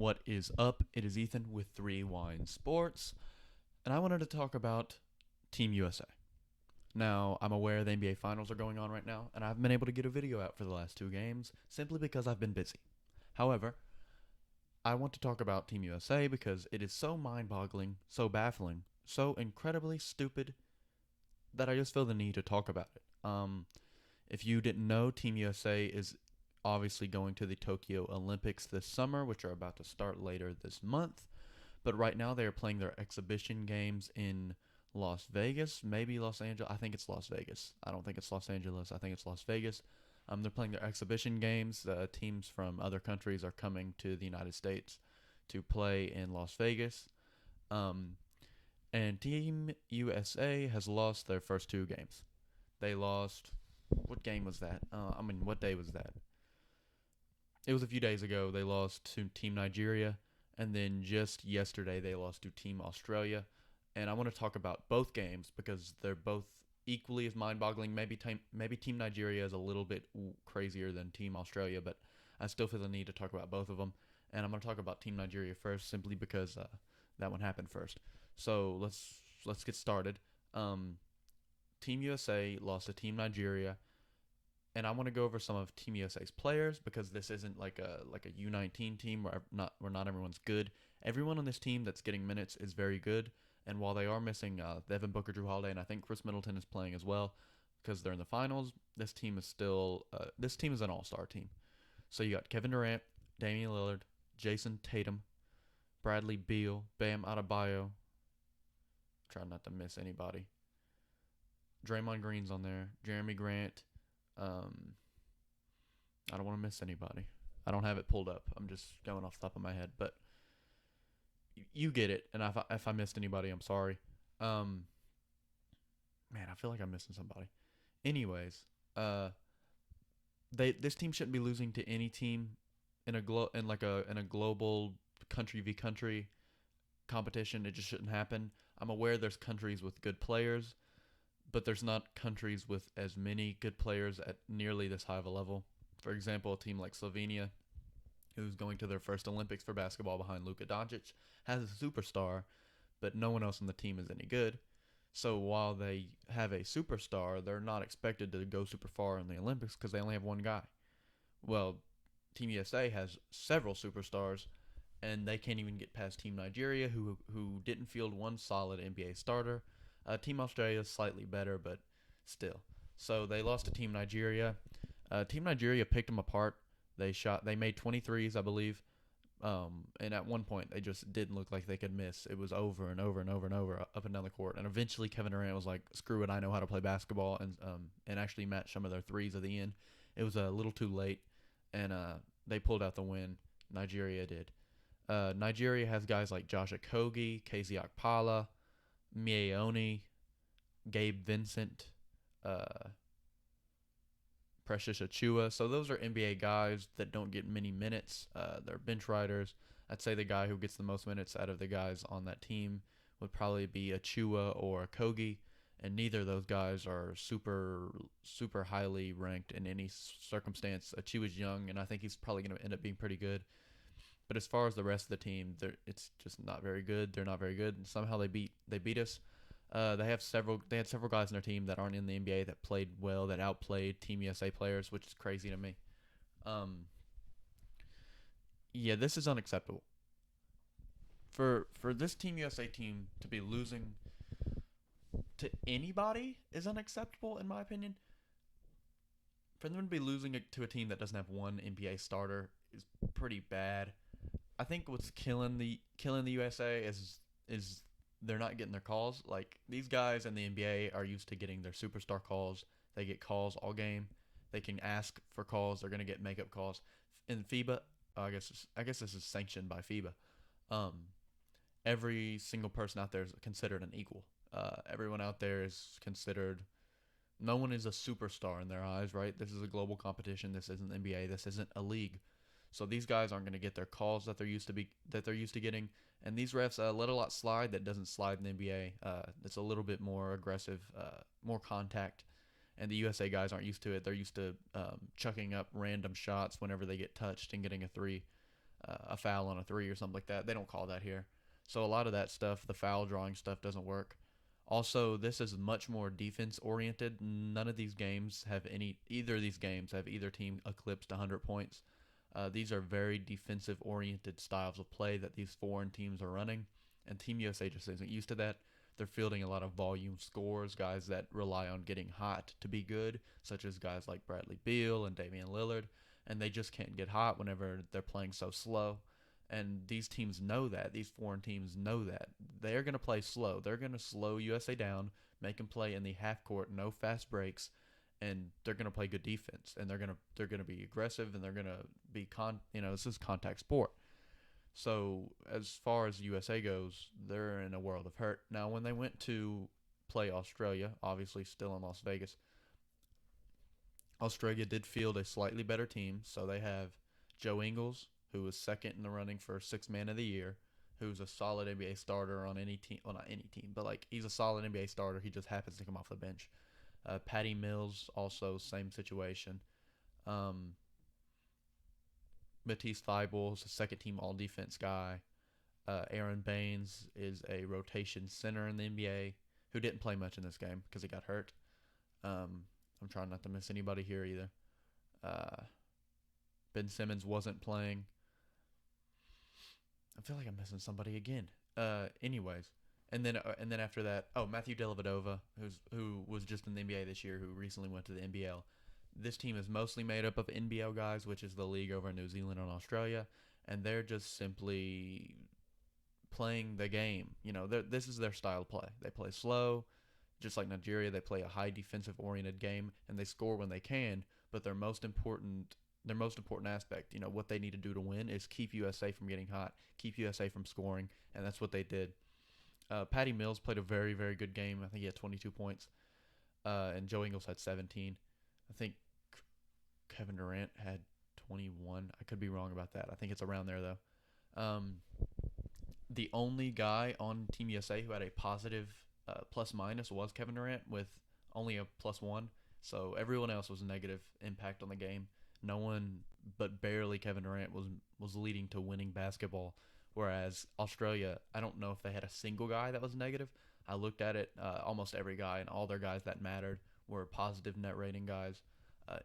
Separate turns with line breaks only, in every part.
What is up? It is Ethan with 3 Wine Sports, and I wanted to talk about Team USA. Now, I'm aware the NBA Finals are going on right now, and I haven't been able to get a video out for the last 2 games simply because I've been busy. However, I want to talk about Team USA because it is so mind boggling, so baffling, so incredibly stupid that I just feel the need to talk about it. If you didn't know, Team USA is obviously going to the Tokyo Olympics this summer, which are about to start later this month. But right now they are playing their exhibition games in Las Vegas, maybe Los Angeles. I think it's Las Vegas. I don't think it's Los Angeles. I think it's Las Vegas. They're playing their exhibition games. Teams from other countries are coming to the United States to play in Las Vegas. Um, and Team USA has lost their first 2 games. They lost. What game was that? What day was that? It was a few days ago. They lost to Team Nigeria, and then just yesterday they lost to Team Australia. And I want to talk about both games because they're both equally as mind-boggling. Maybe Team Nigeria is a little bit crazier than Team Australia, but I still feel the need to talk about both of them. And I'm going to talk about Team Nigeria first, simply because that one happened first. So let's get started. Um, Team USA lost to Team Nigeria, and I want to go over some of Team USA's players because this isn't like a U19 team where not everyone's good. Everyone on this team that's getting minutes is very good, and while they are missing Devin Booker, Drew Holiday, and I think Chris Middleton is playing as well because they're in the finals, this team is still this team is an all-star team. So you got Kevin Durant, Damian Lillard, Jason Tatum, Bradley Beal, Bam Adebayo. Try not to miss anybody. Draymond Green's on there. Jeremy Grant. Um, I don't want to miss anybody. I don't have it pulled up. I'm just going off the top of my head, but you get it. And if I missed anybody, I'm sorry. Um, Man, I feel like I'm missing somebody. Anyways, uh, this team shouldn't be losing to any team in a global country v country competition. It just shouldn't happen. I'm aware there's countries with good players, but there's not countries with as many good players at nearly this high of a level. For example, a team like Slovenia, who's going to their first Olympics for basketball behind Luka Doncic, has a superstar, but no one else on the team is any good. So while they have a superstar, they're not expected to go super far in the Olympics because they only have one guy. Well, Team USA has several superstars, and they can't even get past Team Nigeria, who didn't field one solid NBA starter. Team Australia is slightly better, but still. So they lost to Team Nigeria. Team Nigeria picked them apart. They made 23s, I believe. And at one point, they just didn't look like they could miss. It was over and over and over and over, up and down the court. And eventually, Kevin Durant was like, "Screw it, I know how to play basketball," and actually matched some of their threes at the end. It was a little too late, and they pulled out the win. Nigeria did. Nigeria has guys like Josh Okogie, KZ Okpala, Mieoni, Gabe Vincent, uh, Precious Achua. So those are NBA guys that don't get many minutes. They're bench riders. I'd say the guy who gets the most minutes out of the guys on that team would probably be Achua or Kogi, and neither of those guys are super highly ranked in any circumstance. Achua's young, and I think he's probably going to end up being pretty good. But as far as the rest of the team, it's just not very good. They're not very good, and somehow they beat us. They had several guys in their team that aren't in the NBA that played well, that outplayed Team USA players, which is crazy to me. Um, yeah, this is unacceptable. For this Team USA team to be losing to anybody is unacceptable in my opinion. For them to be losing it to a team that doesn't have one NBA starter is pretty bad. I think what's killing the USA is they're not getting their calls. Like these guys in the NBA are used to getting their superstar calls. They get calls all game. They can ask for calls. They're gonna get makeup calls. In FIBA, I guess this is sanctioned by FIBA. Um, every single person out there is considered an equal. Everyone out there is considered. No one is a superstar in their eyes, right? This is a global competition. This isn't the NBA. This isn't a league. So these guys aren't going to get their calls that they're used to getting, and these refs let a lot slide that doesn't slide in the NBA. It's a little bit more aggressive, more contact, and the USA guys aren't used to it. They're used to chucking up random shots whenever they get touched and getting a three. a foul on a three or something like that. They don't call that here. So a lot of that stuff, the foul drawing stuff, doesn't work. Also, this is much more defense oriented. None of these games have either of these games have either team eclipsed 100 points. These are very defensive oriented styles of play that these foreign teams are running, and Team USA just isn't used to that. They're fielding a lot of volume scores, guys that rely on getting hot to be good, such as guys like Bradley Beal and Damian Lillard, and they just can't get hot whenever they're playing so slow. And these teams know that. These foreign teams know that. They're going to play slow. They're going to slow USA down, make them play in the half court, no fast breaks, and they're going to play good defense. And they're going to be aggressive, and they're going to be this is contact sport. So as far as USA goes, they're in a world of hurt. Now, when they went to play Australia, obviously still in Las Vegas, Australia did field a slightly better team. So they have Joe Ingles, who was second in the running for Sixth Man of the Year, who's a solid NBA starter on any team. Well, not any team, but like he's a solid NBA starter. He just happens to come off the bench. Patty Mills, also same situation. Matisse Thybulle is a second team all defense guy. Aaron Baines is a rotation center in the NBA who didn't play much in this game because he got hurt. I'm trying not to miss anybody here either. Ben Simmons wasn't playing. I feel like I'm missing somebody again. Anyways, and then after that, Matthew Dellavedova, who was just in the NBA this year, who recently went to the NBL. This team is mostly made up of NBL guys, which is the league over in New Zealand and Australia, and they're just simply playing the game. This is their style of play. They play slow, just like Nigeria. They play a high defensive-oriented game, and they score when they can. But their most important aspect, what they need to do to win, is keep USA from getting hot, keep USA from scoring, and that's what they did. Patty Mills played a very, very good game. I think he had 22 points, and Joe Ingles had 17. I think Kevin Durant had 21. I could be wrong about that. I think it's around there, though. The only guy on Team USA who had a positive plus-minus was Kevin Durant with only a +1. So everyone else was a negative impact on the game. No one but barely Kevin Durant was leading to winning basketball, whereas Australia, I don't know if they had a single guy that was negative. I looked at it, almost every guy and all their guys that mattered were positive net rating guys,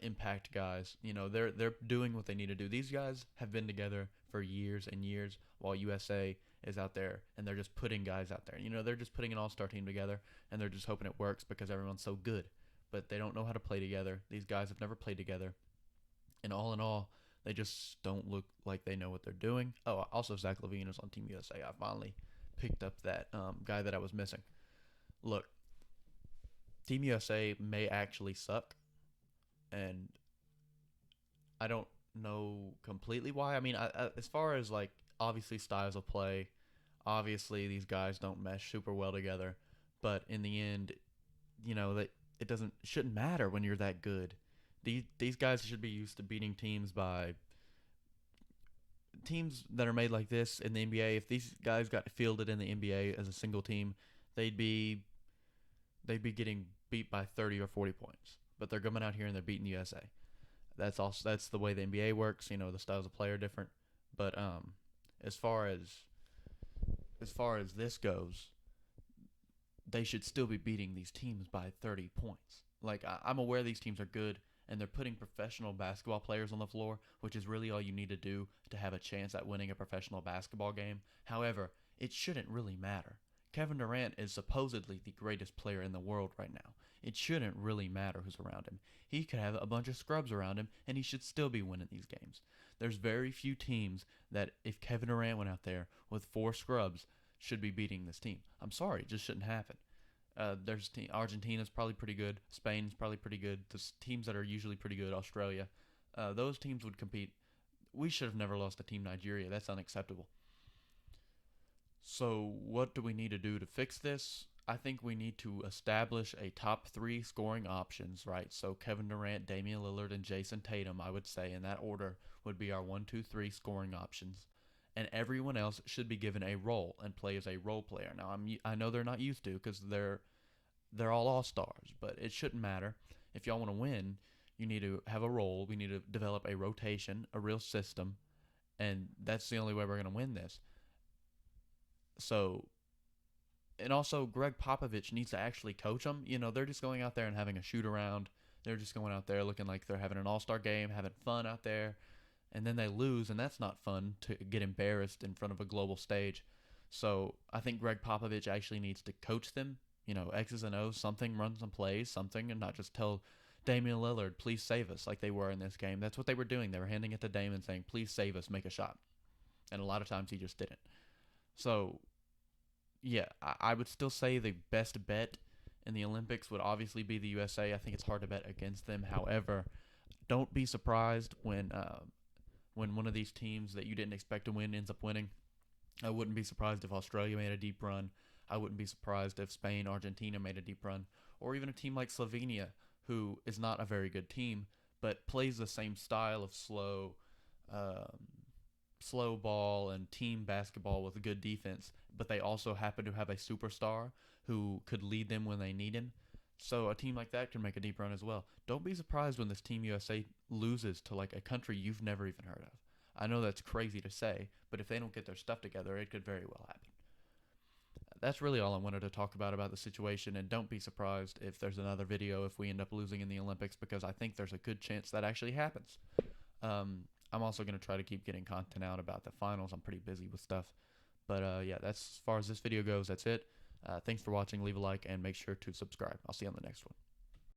impact guys. They're doing what they need to do. These guys have been together for years and years, while USA is out there and they're just putting guys out there. They're just putting an all-star team together and they're just hoping it works because everyone's so good, but they don't know how to play together. These guys have never played together. And all in all, they just don't look like they know what they're doing. Oh, also Zach LaVine is on Team USA. I finally picked up that guy that I was missing. Look, Team USA may actually suck, and I don't know completely why. I mean, as far as like obviously styles of play, obviously these guys don't mesh super well together. But in the end, that it shouldn't matter when you're that good. These guys should be used to beating teams that are made like this in the NBA. If these guys got fielded in the NBA as a single team, they'd be getting beat by 30 or 40 points. But they're coming out here and they're beating the USA. That's the way the NBA works. The styles of play are different. But as far as this goes, they should still be beating these teams by 30 points. Like, I'm aware these teams are good, and they're putting professional basketball players on the floor, which is really all you need to do to have a chance at winning a professional basketball game. However, it shouldn't really matter. Kevin Durant is supposedly the greatest player in the world right now. It shouldn't really matter who's around him. He could have a bunch of scrubs around him, and he should still be winning these games. There's very few teams that, if Kevin Durant went out there with 4 scrubs, should be beating this team. I'm sorry, it just shouldn't happen. Argentina's probably pretty good. Spain's probably pretty good. The teams that are usually pretty good, Australia, those teams would compete. We should have never lost to Team Nigeria. That's unacceptable. So what do we need to do to fix this? I think we need to establish a top 3 scoring options, right? So Kevin Durant, Damian Lillard, and Jason Tatum, I would say, in that order, would be our 1, 2, 3 scoring options. And everyone else should be given a role and play as a role player. Now, I know they're not used to because they're all stars, but it shouldn't matter. If y'all want to win, you need to have a role. We need to develop a rotation, a real system, and that's the only way we're going to win this. So, and also Greg Popovich needs to actually coach them. You know, they're just going out there and having a shoot around. They're just going out there looking like they're having an all-star game, having fun out there, and then they lose, and that's not fun to get embarrassed in front of a global stage. So I think Greg Popovich actually needs to coach them, you know, X's and O's, something, run some plays, something, and not just tell Damian Lillard, please save us, like they were in this game. That's what they were doing. They were handing it to Damian saying, please save us, make a shot. And a lot of times he just didn't. So, yeah, I would still say the best bet in the Olympics would obviously be the USA. I think it's hard to bet against them. However, don't be surprised when one of these teams that you didn't expect to win ends up winning. I wouldn't be surprised if Australia made a deep run. I wouldn't be surprised if Spain, Argentina made a deep run, or even a team like Slovenia, who is not a very good team, but plays the same style of um, slow ball and team basketball with a good defense, but they also happen to have a superstar who could lead them when they need him. So a team like that can make a deep run as well. Don't be surprised when this Team USA loses to like a country you've never even heard of. I know that's crazy to say, but if they don't get their stuff together, it could very well happen. That's really all I wanted to talk about the situation, and don't be surprised if there's another video if we end up losing in the Olympics, because I think there's a good chance that actually happens. I'm also going to try to keep getting content out about the finals. I'm pretty busy with stuff. But yeah, that's as far as this video goes. That's it. Thanks for watching. Leave a like and make sure to subscribe. I'll see you on the next one.